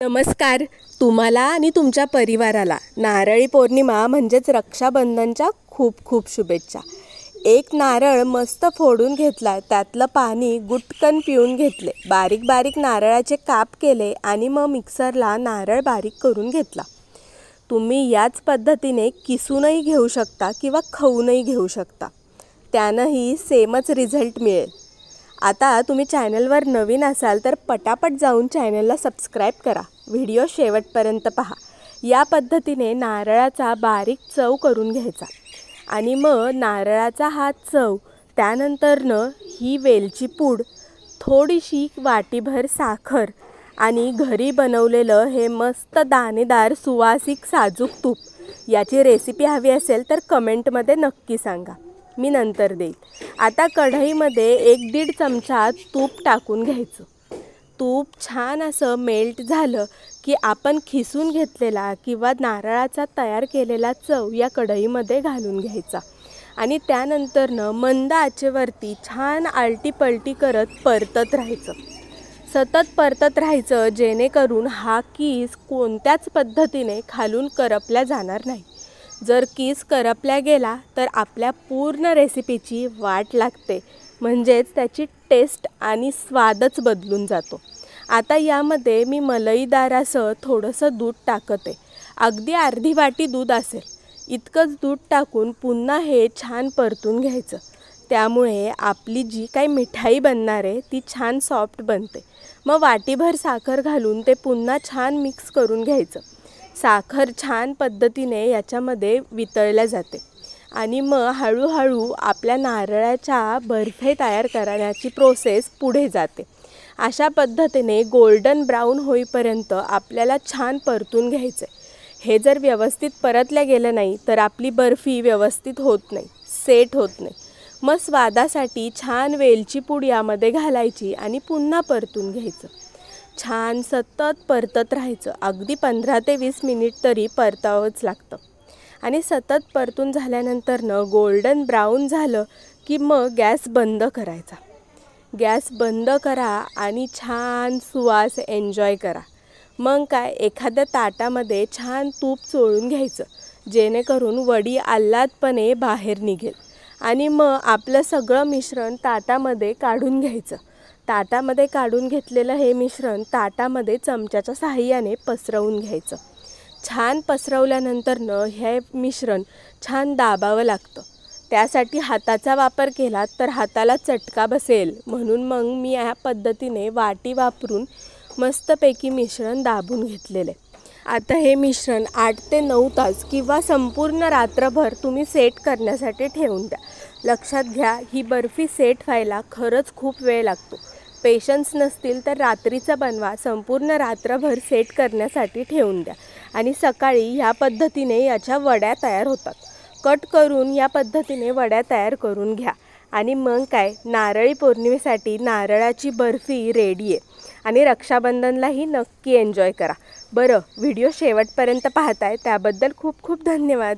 नमस्कार. तुम्हाला आणि तुमच्या परिवाराला नारळी पौर्णिमा म्हणजेच रक्षाबंधनच्या खूप खूप शुभेच्छा. एक नारळ मस्त फोडून घेतला, त्यातलं पाणी गुटकन पिऊन घेतले, बारीक बारीक नारळाचे काप केले आणि मग मिक्सरला नारळ बारीक करून घेतला. तुम्ही याच पद्धतीने किसूनही घेऊ शकता किंवा खाऊनही घेऊ शकता, त्यानंही सेमच रिझल्ट मिळेल. आता तुम्ही चॅनलवर नवीन असाल तर पटापट जाऊन चॅनलला सबस्क्राईब करा, व्हिडिओ शेवटपर्यंत पहा. या पद्धतीने नारळाचा बारीक चव करून घ्यायचा आणि मग नारळाचा हा चव, त्यानंतरनं ही वेलची पूड, थोडीशी वाटीभर साखर आणि घरी बनवलेलं हे मस्त दाणेदार सुवासिक साजूक तूप. याची रेसिपी हवी असेल तर कमेंटमध्ये नक्की सांगा, मी नंतर देईल. आता कढईमध्ये 1-1.5 चमचा तूप टाकून घ्यायचं. तूप छान असं मेल्ट झालं की आपण खिसून घेतलेला किंवा नारळाचा तयार केलेला चव या कढईमध्ये घालून घ्यायचा आणि त्यानंतरनं मंद आचेवरती छान आलटी-पलटी करत परतत राहायचं. सतत परतत राहायचं, जेणेकरून हा कीस कोणत्याच पद्धतीने खालून करपला जाणार नाही. जर कीस करपल्या गेला तर आपल्या पूर्ण रेसिपीची वाट लागते, म्हणजेच त्याची टेस्ट आणि स्वादच बदलून जातो. आता यामध्ये मी मलईदार असं थोडंसं दूध टाकते. अगदी अर्धी वाटी दूध असेल इतकंच दूध टाकून पुन्हा हे छान परतून घ्यायचं. त्यामुळे आपली जी काही मिठाई बनणार आहे ती छान सॉफ्ट बनते. मग वाटीभर साखर घालून ते पुन्हा छान मिक्स करून घ्यायचं. साखर छान पद्धतीने याच्यामध्ये वितळल्या जाते आणि मग हळूहळू आपल्या नारळाच्या बर्फी तयार करण्याची प्रोसेस पुढे जाते. अशा पद्धतीने गोल्डन ब्राऊन होईपर्यंत आपल्याला छान परतून घ्यायचं आहे. हे जर व्यवस्थित परतलं गेलं नाही तर आपली बर्फी व्यवस्थित होत नाही, सेट होत नाही. मग स्वादासाठी छान वेलची पूड यामध्ये घालायची आणि पुन्हा परतून घ्यायचं. छान सतत परतत राहायचं. अगदी 15 ते 20 मिनिट तरी परतावंच लागतं आणि सतत परतून झाल्यानंतरनं गोल्डन ब्राऊन झालं की मग गॅस बंद करायचा. गॅस बंद करा आणि छान सुवास एन्जॉय करा. मग काय, एखाद्या ताटामध्ये छान तूप चोळून घ्यायचं, जेणेकरून वडी आल्हादपणे बाहेर निघेल आणि मग आपलं सगळं मिश्रण ताटामध्ये काढून घ्यायचं. ताटामध्ये काढून घेतलेलं हे मिश्रण ताटामध्ये चमच्याच्या साहाय्याने पसरवून घ्यायचं. छान पसरवल्यानंतरनं हे मिश्रण छान दाबावं लागतं. त्यासाठी हाताचा वापर केला तर हाताला चटका बसेल, म्हणून मग मी या पद्धतीने वाटी वापरून मस्तपैकी मिश्रण दाबून घेतलेलं आहे. आता हे मिश्रण 8 ते 9 तास किंवा संपूर्ण रात्रभर तुम्ही सेट करण्यासाठी ठेवून द्या. लक्षात घ्या, ही बर्फी सेट व्हायला खरंच खूप वेळ लागतो. पेशन्स नसतील तर रात्रीचा बनवा, संपूर्ण रात्रभर सेट करण्यासाठी ठेवून द्या आणि सकाळी ह्या पद्धतीने याच्या वड्या तयार होतात. कट करून या पद्धतीने वड्या तयार करून घ्या आणि मग काय, नारळी पौर्णिमेसाठी नारळाची बर्फी रेडी आहे आणि रक्षाबंधनलाही नक्की एन्जॉय करा. बरं, व्हिडिओ शेवटपर्यंत पाहताय त्याबद्दल खूप खूप धन्यवाद.